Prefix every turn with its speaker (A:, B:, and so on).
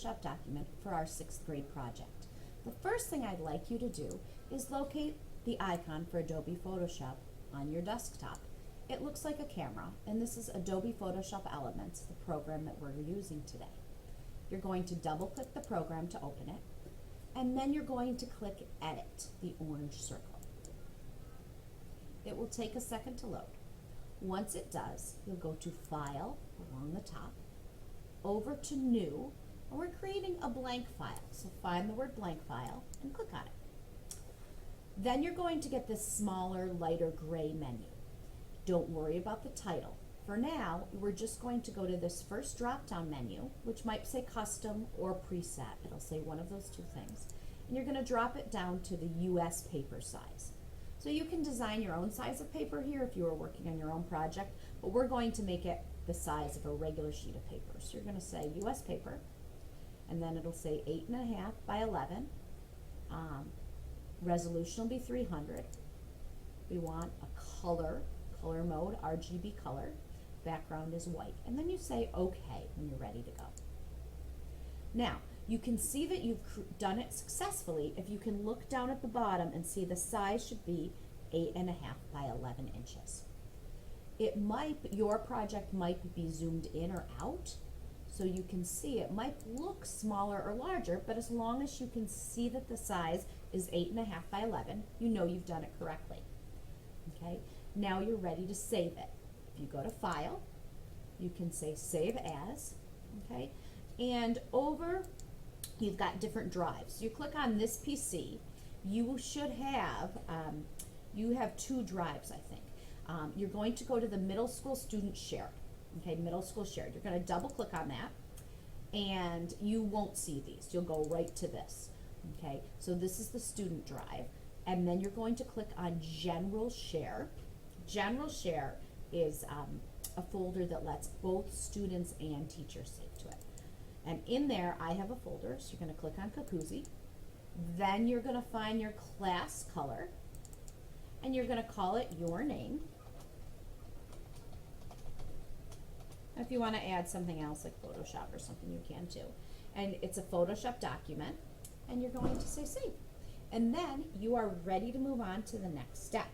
A: Photoshop document for our 6th grade project. The first thing I'd like you to do is locate the icon for Adobe Photoshop on your desktop. It looks like a camera, and this is Adobe Photoshop Elements, the program that we're using today. You're going to double click the program to open it, and then you're going to click Edit, the orange circle. It will take a second to load. Once it does, you'll go to File along the top, over to New, and we're creating a blank file. So find the word blank file and click on it. Then you're going to get this smaller, lighter gray menu. Don't worry about the title. For now, we're just going to go to this first drop-down menu, which might say Custom or Preset. It'll say one of those two things. And you're going to drop it down to the US paper size. So you can design your own size of paper here if you are working on your own project, but we're going to make it the size of a regular sheet of paper. So you're going to say US paper, and then it'll say 8.5 by 11. Resolution will be 300. We want a color mode, RGB color. Background is white. And then you say OK when you're ready to go. Now, you can see that you've done it successfully if you can look down at the bottom and see the size should be 8.5 by 11 inches. Your project might be zoomed in or out, so you can see it might look smaller or larger, but as long as you can see that the size is 8.5 by 11, you know you've done it correctly. Okay, now you're ready to save it. If you go to File, you can say Save As, okay, and over you've got different drives. You click on this PC, you should have, you have 2 drives, I think. You're going to go to the middle school student shared, okay, middle school shared. You're going to double click on that, and you won't see these. You'll go right to this, okay. So this is the student drive, and then you're going to click on General Share. General Share is a folder that lets both students and teachers save to it. And in there, I have a folder, so you're going to click on Kakuzi. Then you're going to find your class color, and you're going to call it your name. If you want to add something else like Photoshop or something, you can too. And it's a Photoshop document, and you're going to say save. And then you are ready to move on to the next step.